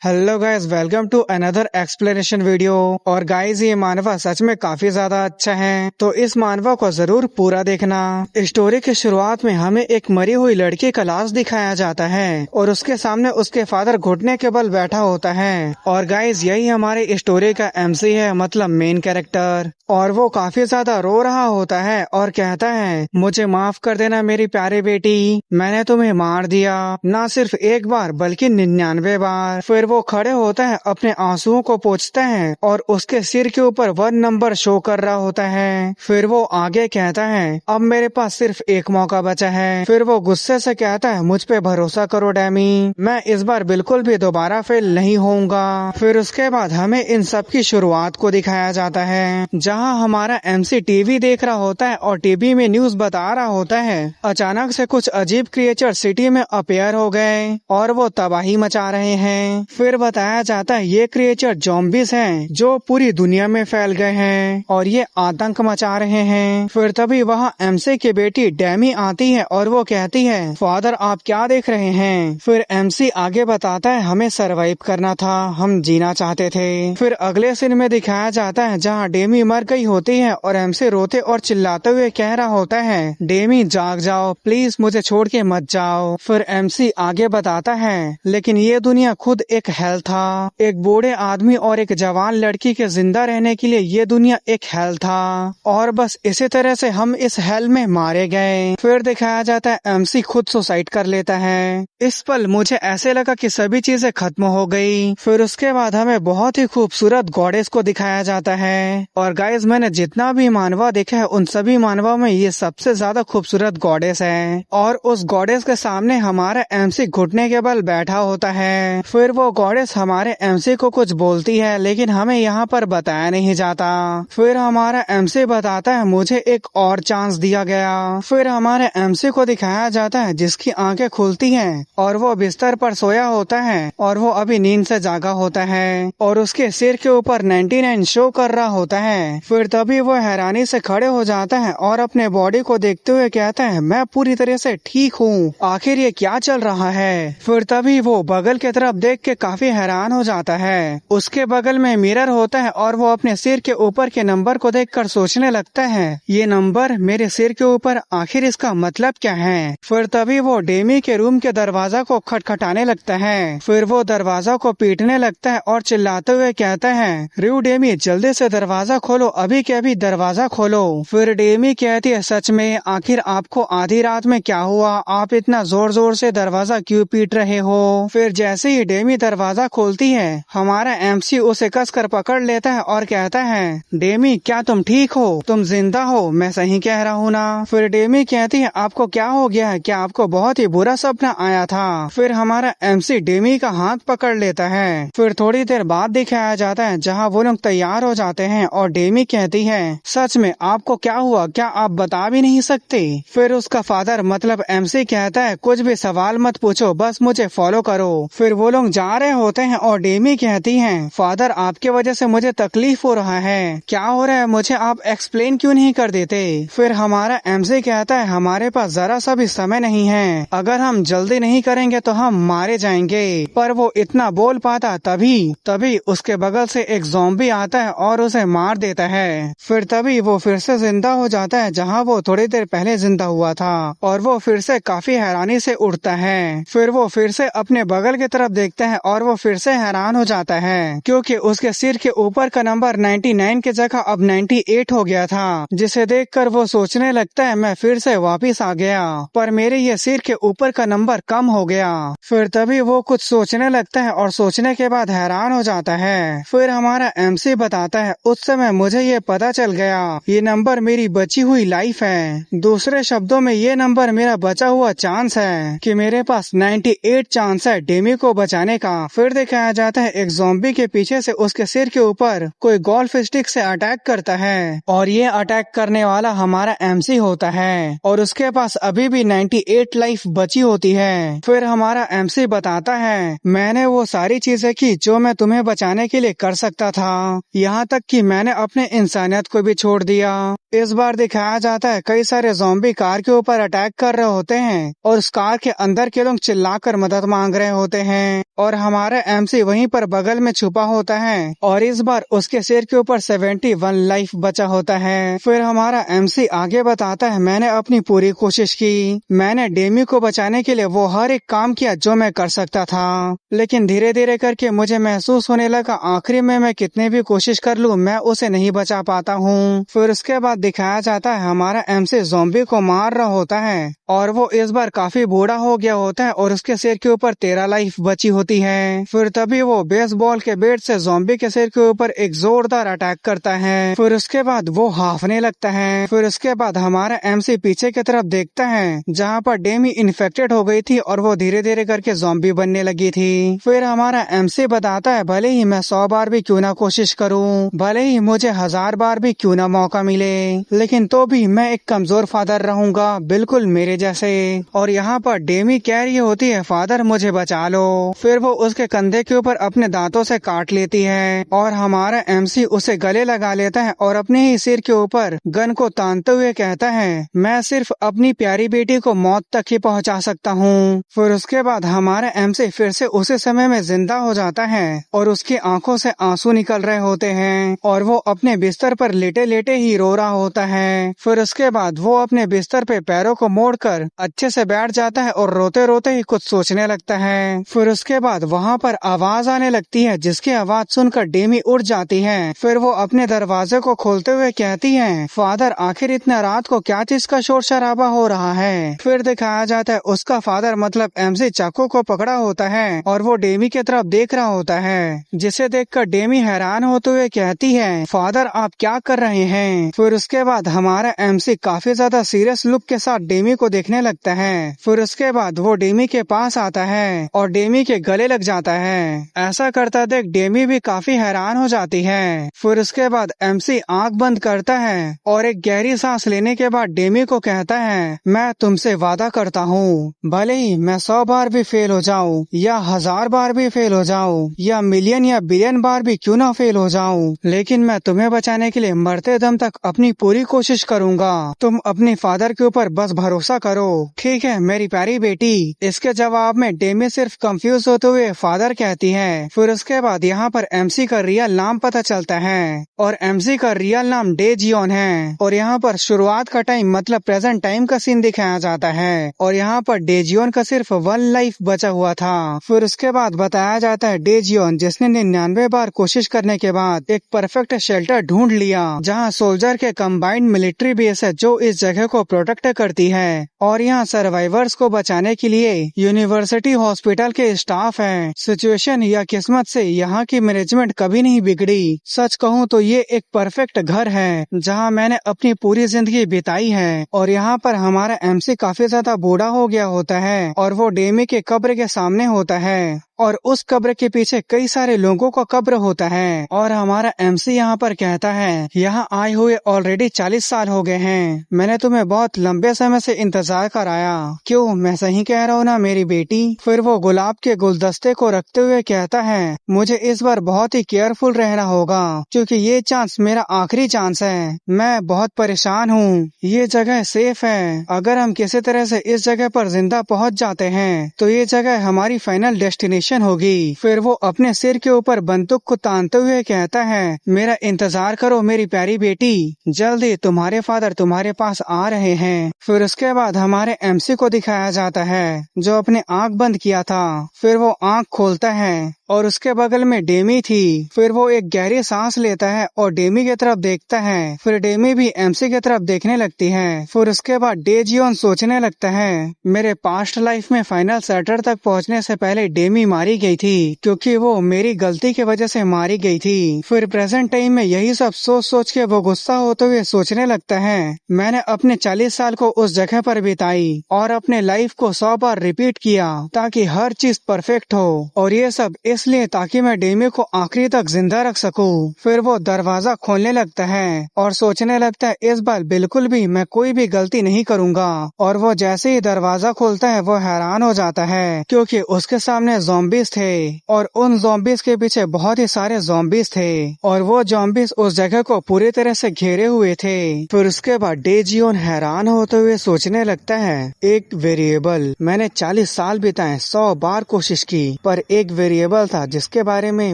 Hello guys, welcome to another explanation video. और guys, ये मानवा सच में काफी ज्यादा अच्छा है, तो इस मानवा को जरूर पूरा देखना। स्टोरी की शुरुआत में हमें एक मरी हुई लड़की का लाश दिखाया जाता है और उसके सामने उसके फादर घुटने के बल बैठा होता है। और गाइस, यही हमारे स्टोरी का एमसी है, मतलब मेन कैरेक्टर। और वो काफी ज्यादा रो रहा होता है और कहता है, मुझे माफ कर देना मेरी प्यारी बेटी, मैंने तुम्हें मार दिया, ना सिर्फ एक बार बल्कि 99 बार। फिर वो खड़े होता है, अपने आंसुओं को पोंछता है और उसके सिर के ऊपर 1 नंबर शो कर रहा होता है। फिर वो आगे कहता है, अब मेरे पास सिर्फ एक मौका बचा है। फिर वो गुस्से से कहता है, मुझ पे भरोसा करो डैमी, मैं इस बार बिल्कुल भी दोबारा फेल नहीं होऊंगा। फिर उसके बाद हमें इन सब की शुरुआत को दिखाया जाता है, जहाँ हमारा एमसी टीवी देख रहा होता है और टीवी में न्यूज बता रहा होता है अचानक से कुछ अजीब क्रिएचर सिटी में अपेयर हो गए और वो तबाही मचा रहे हैं। फिर बताया जाता है ये क्रिएचर ज़ॉम्बीज हैं जो पूरी दुनिया में फैल गए हैं और ये आतंक मचा रहे हैं। फिर तभी वहाँ एमसी की बेटी डैमी आती है और वो कहती है, फादर आप क्या देख रहे हैं। फिर एमसी आगे बताता है, हमें सरवाइव करना था, हम जीना चाहते थे। फिर अगले सीन में दिखाया जाता है जहाँ डेमी मर गई होती है और एमसी रोते और चिल्लाते हुए कह रहा होता है, डेमी जाग जाओ प्लीज, मुझे छोड़ के मत जाओ। फिर एमसी आगे बताता है, लेकिन ये दुनिया खुद एक हेल था, एक बूढ़े आदमी और एक जवान लड़की के जिंदा रहने के लिए ये दुनिया एक हेल था और बस इसी तरह से हम इस हेल में मारे गए। फिर दिखाया जाता है एमसी खुद सुसाइड कर लेता है। इस पल मुझे ऐसे लगा कि सभी चीजें खत्म हो गई। फिर उसके बाद हमें बहुत ही खूबसूरत गॉडेस को दिखाया जाता है। और गाइस, मैंने जितना भी मानवा देखा है उन सभी मानवा में ये सबसे ज्यादा खूबसूरत गॉडेस है। और उस गॉडेस के सामने हमारा एमसी घुटने के बल बैठा होता है। फिर वो गॉडेस हमारे एमसी को कुछ बोलती है, लेकिन हमें यहाँ पर बताया नहीं जाता। फिर हमारा एमसी बताता है, मुझे एक और चांस दिया गया। फिर हमारे एमसी को दिखाया जाता है जिसकी आंखें खुलती हैं और वो बिस्तर पर सोया होता है और वो अभी नींद से जागा होता है और उसके सिर के ऊपर 99 शो कर रहा होता है। फिर तभी वो हैरानी से खड़े हो जाता है और अपने बॉडी को देखते हुए कहता है, मैं पूरी तरह से ठीक हूँ, आखिर ये क्या चल रहा है। फिर तभी वो बगल की तरफ देख के काफी हैरान हो जाता है। उसके बगल में मिरर होता है और वो अपने सिर के ऊपर के नंबर को देखकर सोचने लगता है, ये नंबर मेरे सिर के ऊपर, आखिर इसका मतलब क्या है। फिर तभी वो डेमी के रूम के दरवाजा को खटखटाने लगता है। फिर वो दरवाजा को पीटने लगता है और चिल्लाते हुए कहता है, रू डेमी जल्दी से दरवाजा खोलो, अभी के अभी दरवाजा खोलो। फिर डेमी कहती है, सच में आखिर आपको आधी रात में क्या हुआ, आप इतना जोर जोर से दरवाजा क्यों पीट रहे हो। फिर जैसे ही डेमी दरवाजा खोलती है हमारा एमसी उसे कसकर पकड़ लेता है और कहता है, डेमी क्या तुम ठीक हो, तुम जिंदा हो, मैं सही कह रहा हूँ ना। फिर डेमी कहती है, आपको क्या हो गया है, क्या आपको बहुत ही बुरा सपना आया था। फिर हमारा एमसी डेमी का हाथ पकड़ लेता है। फिर थोड़ी देर बाद दिखाया जाता है जहाँ वो लोग तैयार हो जाते हैं और डेमी कहती है, सच में आपको क्या हुआ, क्या आप बता भी नहीं सकते। फिर उसका फादर मतलब एमसी कहता है, कुछ भी सवाल मत पूछो, बस मुझे फॉलो करो। फिर वो लोग जा रहे होते हैं और डेमी कहती है, फादर आपके वजह से मुझे तकलीफ हो रहा है, क्या हो रहा है, मुझे आप एक्सप्लेन क्यों नहीं कर देते। फिर हमारा एमसी कहता है, हमारे पास जरा सा भी समय नहीं है, अगर हम जल्दी नहीं करेंगे तो हम मारे जाएंगे। पर वो इतना बोल पाता तभी उसके बगल से एक ज़ॉम्बी आता है और उसे मार देता है। फिर तभी वो फिर से जिंदा हो जाता है जहाँ वो थोड़ी देर पहले जिंदा हुआ था और वो फिर से काफी हैरानी से उठता है। फिर वो फिर से अपने बगल की तरफ देखता है और वो फिर से हैरान हो जाता है क्योंकि उसके सिर के ऊपर का नंबर 99 की जगह अब 98 हो गया था, जिसे देखकर वो सोचने लगता है, मैं फिर से वापिस आ गया, पर मेरे ये सिर के ऊपर का नंबर कम हो गया। फिर तभी वो कुछ सोचने लगता है और सोचने के बाद हैरान हो जाता है। फिर हमारा एमसी बताता है, उस समय मुझे ये पता चल गया, ये नंबर मेरी बची हुई लाइफ है, दूसरे शब्दों में ये नंबर मेरा बचा हुआ चांस है कि मेरे पास 98 चांस है डेमी को बचाने का। फिर दिखाया जाता है एक ज़ॉम्बी के पीछे से उसके सिर के ऊपर कोई गोल्फ स्टिक से अटैक करता है और ये अटैक करने वाला हमारा एमसी होता है और उसके पास अभी भी 98 लाइफ बची होती है। फिर हमारा एमसी बताता है, मैंने वो सारी चीजें की जो मैं तुम्हें बचाने के लिए कर सकता था, यहाँ तक कि मैंने अपने इंसानियत को भी छोड़ दिया। इस बार दिखाया जाता है कई सारे ज़ॉम्बी कार के ऊपर अटैक कर रहे होते हैं और उस कार के अंदर के लोग चिल्लाकर मदद मांग रहे होते हैं और हमारा एमसी वहीं पर बगल में छुपा होता है और इस बार उसके सिर के ऊपर 71 लाइफ बचा होता है। फिर हमारा एमसी आगे बताता है, मैंने अपनी पूरी कोशिश की, मैंने डेमी को बचाने के लिए वो हर एक काम किया जो मैं कर सकता था, लेकिन धीरे धीरे करके मुझे महसूस होने लगा आखिरी में मैं कितने भी कोशिश कर लूं मैं उसे नहीं बचा पाता हूं। फिर उसके बाद दिखाया जाता है हमारा एमसी ज़ॉम्बी को मार रहा होता है और वो इस बार काफी बूढ़ा हो गया होता है और उसके सिर के ऊपर 13 लाइफ बची होती है। फिर तभी वो बेसबॉल के बैट से ज़ॉम्बी के सिर के ऊपर एक जोरदार अटैक करता है। फिर उसके बाद वो हाफने लगता है। फिर उसके बाद हमारा एमसी पीछे की तरफ देखता है जहाँ पर डेमी इन्फेक्टेड हो गई थी और वो धीरे धीरे करके ज़ॉम्बी बनने लगी थी। फिर हमारा एमसी बताता है, भले ही मैं 100 बार भी क्यों ना कोशिश करूं, भले ही मुझे 1000 बार भी क्यों ना मौका मिले, लेकिन तो भी मैं एक कमजोर फादर रहूंगा, बिल्कुल मेरे जैसे। और यहाँ पर डेमी कह रही होती है, फादर मुझे बचा लो। फिर वो उसके कंधे के ऊपर अपने दांतों से काट लेती है और हमारा एमसी उसे गले लगा लेता है और अपने ही सिर के ऊपर गन को तानते हुए कहता है, मैं सिर्फ अपनी प्यारी बेटी को मौत तक ही पहुँचा सकता हूँ। फिर उसके बाद हमारा एमसी फिर से उसी समय में जिंदा हो जाता है और उसकी आंखों से आंसू निकल रहे होते हैं और वो अपने बिस्तर पर लेटे लेटे ही रो रहा होता है। फिर उसके बाद वो अपने बिस्तर पे पैरों को मोड़कर अच्छे से बैठ जाता है और रोते रोते ही कुछ सोचने लगता है। फिर उसके बाद वहाँ पर आवाज आने लगती है जिसकी आवाज सुनकर डेमी उठ जाती है। फिर वो अपने दरवाजे को खोलते हुए कहती है, फादर आखिर इतना रात को क्या चीज का शोर शराबा हो रहा है। फिर दिखाया जाता है उसका फादर मतलब एमसी चाकू को पकड़ा होता है और वो डेमी की तरफ देख रहा होता है, जिसे देखकर डेमी हैरान होते हुए कहती है, फादर आप क्या कर रहे हैं। फिर उसके बाद हमारा एमसी काफी ज्यादा सीरियस लुक के साथ डेमी को देखने लगता है। फिर उसके बाद वो डेमी के पास आता है और डेमी के गले लग जाता है। ऐसा करता देख डेमी भी काफी हैरान हो जाती है। फिर उसके बाद एमसी आंख बंद करता है और एक गहरी सांस लेने के बाद डेमी को कहता है, मैं तुमसे वादा करता हूँ, भले ही मैं 100 बार भी फेल हो जाऊँ या 1000 बार भी फेल हो जाऊँ या मिलियन या बिलियन बार भी क्यों ना फेल हो जाऊँ, लेकिन मैं तुम्हें बचाने के लिए मरते दम तक अपनी पूरी कोशिश करूँगा। तुम अपने फादर के ऊपर बस भरोसा करो, ठीक है मेरी प्यारी बेटी। इसके जवाब में डेमी सिर्फ कंफ्यूज होते हुए फादर कहती है। फिर उसके बाद यहाँ पर एमसी का रियल नाम पता चलता है और एमसी का रियल नाम डेजियोन है और यहाँ पर शुरुआत का टाइम मतलब प्रेजेंट टाइम का सीन दिखाया जाता है और यहाँ पर डेजियोन का सिर्फ 1 लाइफ बचा हुआ था। फिर उसके बाद बताया जाता है डेजियोन जिसने 99 बार कोशिश करने के बाद एक परफेक्ट शेल्टर ढूंढ लिया जहाँ सोल्जर के कंबाइंड मिलिट्री बेस है जो इस जगह को प्रोटेक्ट करती है और यहाँ सर्वाइवर्स को बचाने के लिए यूनिवर्सिटी हॉस्पिटल के स्टाफ है। सिचुएशन या किस्मत से यहाँ की मैनेजमेंट कभी नहीं बिगड़ी। सच कहूँ तो ये एक परफेक्ट घर है जहाँ मैंने अपनी पूरी जिंदगी बिताई है। और यहाँ पर हमारा एमसी काफी ज्यादा बूढ़ा हो गया होता है और वो डेमी के कब्र के सामने होता है और उस कब्र के पीछे कई सारे लोगों का कब्र होता है और हमारा एमसी यहाँ पर कहता है, यहाँ आए हुए ऑलरेडी 40 साल हो गए हैं, मैंने तुम्हें बहुत लंबे समय से इंतजार कराया, क्यों मैं सही कह रहा हूँ ना मेरी बेटी। फिर वो गुलाब के गुलदस्ते को रखते हुए कहता है, मुझे इस बार बहुत ही केयरफुल रहना होगा क्योंकि ये चांस मेरा आखिरी चांस है। मैं बहुत परेशान हूँ, ये जगह सेफ है, अगर हम किसी तरह से इस जगह पर जिंदा पहुँच जाते हैं तो ये जगह हमारी फाइनल डेस्टिनेशन होगी। फिर वो अपने सिर के ऊपर बंदूक को तानते हुए कहता है, मेरा इंतजार करो मेरी प्यारी बेटी, जल्दी तुम्हारे फादर तुम्हारे पास आ रहे हैं। फिर उसके बाद हमारे एमसी को दिखाया जाता है जो अपने आंख बंद किया था। फिर वो आंख खोलता है और उसके बगल में डेमी थी। फिर वो एक गहरी सांस लेता है और डेमी की तरफ देखता है। फिर डेमी भी एमसी की तरफ देखने लगती है। फिर उसके बाद डेजियोन सोचने लगता है, मेरे पास्ट लाइफ में फाइनल सेटर तक पहुंचने से पहले डेमी मारी गई थी क्योंकि वो मेरी गलती की वजह से मारी गई थी। फिर प्रेजेंट टाइम में यही सब सोच सोच के वो गुस्सा होते हुए सोचने लगता है, मैंने अपने 40 साल को उस जगह पर बिताई और अपने लाइफ को 100 बार रिपीट किया ताकि हर चीज परफेक्ट हो और ये सब इसलिए ताकि मैं डेमी को आखिरी तक जिंदा रख सकूं। फिर वो दरवाजा खोलने लगता है और सोचने लगता है इस बार बिल्कुल भी मैं कोई भी गलती नहीं करूंगा और वो जैसे ही दरवाजा खोलता है वो हैरान हो जाता है क्योंकि उसके सामने ज़ॉम्बीज थे और उन ज़ॉम्बीज के पीछे बहुत ही सारे ज़ॉम्बीज थे और वो ज़ॉम्बीज उस जगह को पूरी तरह से घेरे हुए थे। फिर उसके बाद डेजियोन हैरान होते हुए सोचने लगता है, एक वेरिएबल, मैंने 40 साल बिताए, 100 बार कोशिश की, पर एक वेरिएबल था जिसके बारे में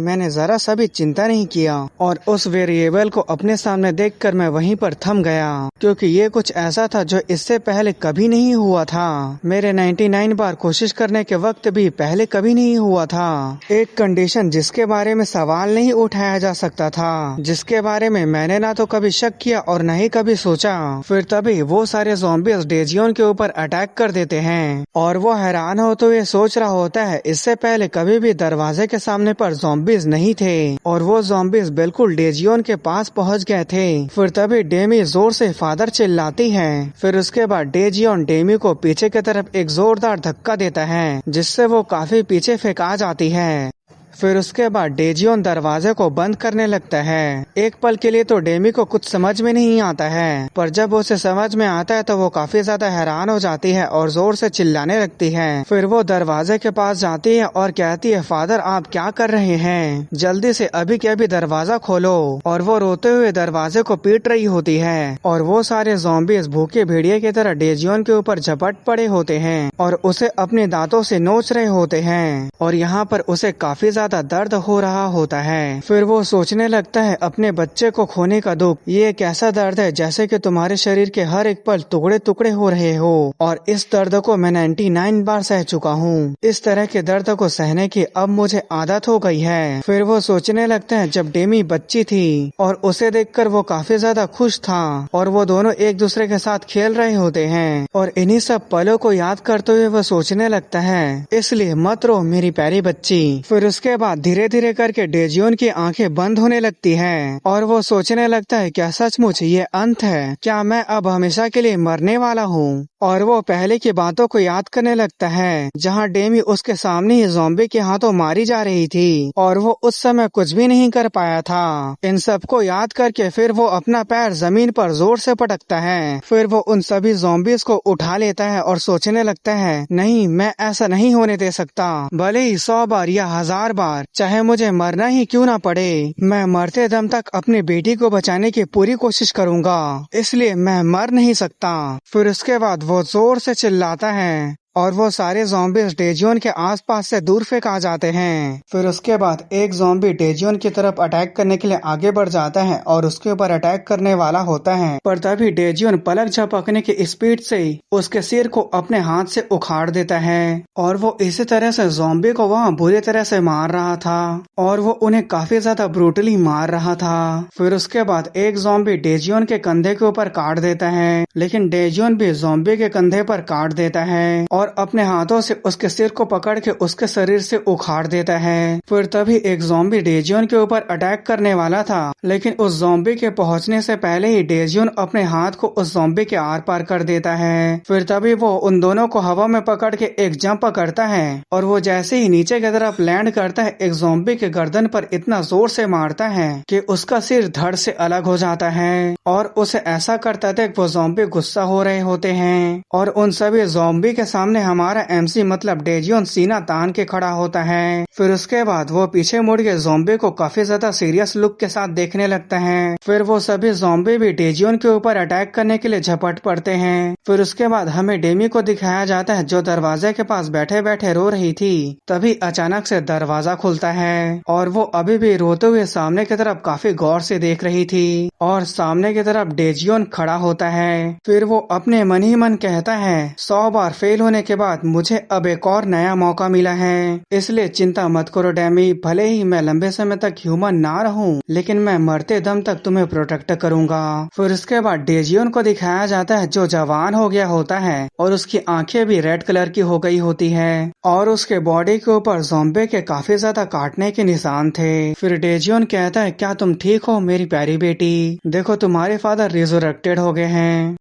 मैंने जरा सा भी चिंता नहीं किया और उस वेरिएबल को अपने सामने देखकर मैं वहीं पर थम गया, क्योंकि ये कुछ ऐसा था जो इससे पहले कभी नहीं हुआ था। मेरे 99 बार कोशिश करने के वक्त भी पहले कभी नहीं हुआ था। एक कंडीशन जिसके बारे में सवाल नहीं उठाया जा सकता था, जिसके बारे में मैंने ना तो कभी शक किया और न ही कभी सोचा। फिर तभी वो सारे ज़ॉम्बीज डेजियोन के ऊपर अटैक कर देते हैं और वो हैरान होते हुए सोच रहा होता है, इससे पहले कभी भी दरवाजे के सामने पर ज़ॉम्बीज नहीं थे और वो ज़ॉम्बीज बिल्कुल डेजियोन के पास पहुंच गए थे। फिर तभी डेमी जोर से फादर चिल्लाती है। फिर उसके बाद डेजियोन डेमी को पीछे की तरफ एक जोरदार धक्का देता है, जिससे वो काफी पीछे फेंका जाती है। फिर उसके बाद डेजियोन दरवाजे को बंद करने लगता है। एक पल के लिए तो डेमी को कुछ समझ में नहीं आता है, पर जब उसे समझ में आता है तो वो काफी ज्यादा हैरान हो जाती है और जोर से चिल्लाने लगती है। फिर वो दरवाजे के पास जाती है और कहती है, फादर आप क्या कर रहे हैं, जल्दी से अभी के अभी दरवाजा खोलो। और वो रोते हुए दरवाजे को पीट रही होती है और वो सारे ज़ॉम्बीज भूखे भेड़िए की तरह डेजियोन के ऊपर झपट पड़े होते हैं और उसे अपने दांतों से नोच रहे होते हैं और यहाँ पर उसे काफी ज्यादा दर्द हो रहा होता है। फिर वो सोचने लगता है, अपने बच्चे को खोने का दुख, ये एक ऐसा दर्द है जैसे कि तुम्हारे शरीर के हर एक पल टुकड़े टुकड़े हो रहे हो और इस दर्द को मैं 99 बार सह चुका हूँ। इस तरह के दर्द को सहने की अब मुझे आदत हो गई है। फिर वो सोचने लगता है, जब डेमी बच्ची थी और उसे देखकर वो काफी ज्यादा खुश था और वो दोनों एक दूसरे के साथ खेल रहे होते हैं और इन्हीं सब पलों को याद करते हुए वो सोचने लगता है, इसलिए मत रो मेरी प्यारी बच्ची। फिर उसके बाद धीरे धीरे करके डेजियोन की आंखें बंद होने लगती हैं और वो सोचने लगता है, क्या सचमुच ये अंत है, क्या मैं अब हमेशा के लिए मरने वाला हूँ। और वो पहले की बातों को याद करने लगता है, जहाँ डेमी उसके सामने ही ज़ॉम्बी के हाथों मारी जा रही थी और वो उस समय कुछ भी नहीं कर पाया था। इन सबको याद करके फिर वो अपना पैर जमीन पर जोर से पटकता है। फिर वो उन सभी ज़ॉम्बीज को उठा लेता है और सोचने लगता है, नहीं मैं ऐसा नहीं होने दे सकता, भले ही 100 बार या 1000 बार, चाहे मुझे मरना ही क्यों ना पड़े, मैं मरते दम तक अपनी बेटी को बचाने की पूरी कोशिश करूंगा, इसलिए मैं मर नहीं सकता। फिर उसके बाद वो जोर से चिल्लाता है और वो सारे ज़ॉम्बीज डेजियोन के आसपास से दूर फेंका जाते हैं। फिर उसके बाद एक ज़ॉम्बी डेजियोन की तरफ अटैक करने के लिए आगे बढ़ जाता है और उसके ऊपर अटैक करने वाला होता है, पर तभी डेजियोन पलक झपकने की स्पीड से उसके सिर को अपने हाथ से उखाड़ देता है और वो इसी तरह से ज़ॉम्बी को वहाँ बुरी तरह से मार रहा था और वो उन्हें काफी ज्यादा ब्रूटली मार रहा था। फिर उसके बाद एक ज़ॉम्बी डेजियोन के कंधे के ऊपर काट देता है, लेकिन डेजियोन भी ज़ॉम्बी के कंधे पर काट देता है और अपने हाथों से उसके सिर को पकड़ के उसके शरीर से उखाड़ देता है। फिर तभी एक ज़ॉम्बी डेजियोन के ऊपर अटैक करने वाला था, लेकिन उस ज़ॉम्बी के पहुंचने से पहले ही डेजियोन अपने हाथ को उस ज़ॉम्बी के आर पार कर देता है। फिर तभी वो उन दोनों को हवा में पकड़ के एक जंप करता है और वो जैसे ही नीचे की तरफ लैंड करता है, एक ज़ॉम्बी के गर्दन पर इतना जोर से मारता है कि उसका सिर धड़ से अलग हो जाता है और उसे ऐसा करता था कि वो ज़ॉम्बी गुस्सा हो रहे होते हैं और उन सभी ज़ॉम्बी के सामने हमारा एमसी मतलब डेजियोन सीना तान के खड़ा होता है। फिर उसके बाद वो पीछे मुड़ के ज़ॉम्बी को काफी ज्यादा सीरियस लुक के साथ देखने लगता है। फिर वो सभी ज़ॉम्बी भी डेजियोन के ऊपर अटैक करने के लिए झपट पड़ते हैं। फिर उसके बाद हमें डेमी को दिखाया जाता है, जो दरवाजे के पास बैठे बैठे रो रही थी। तभी अचानक से दरवाजा खुलता है और वो अभी भी रोते हुए सामने की तरफ काफी गौर से देख रही थी और सामने की तरफ डेजियोन खड़ा होता है। फिर वो अपने मन ही मन कहता है, 100 बार फेल होने के बाद मुझे अब एक और नया मौका मिला है, इसलिए चिंता मत करो डेमी, भले ही मैं लंबे समय तक ह्यूमन ना रहूं, लेकिन मैं मरते दम तक तुम्हें प्रोटेक्ट करूंगा। फिर उसके बाद डेजियोन को दिखाया जाता है, जो जवान हो गया होता है और उसकी आंखें भी रेड कलर की हो गई होती है और उसके बॉडी के ऊपर ज़ॉम्बी के काफी ज्यादा काटने के निशान थे। फिर डेजियोन कहता है, क्या तुम ठीक हो मेरी प्यारी बेटी, देखो तुम्हारे फादर रिजरेक्टेड हो गए हैं।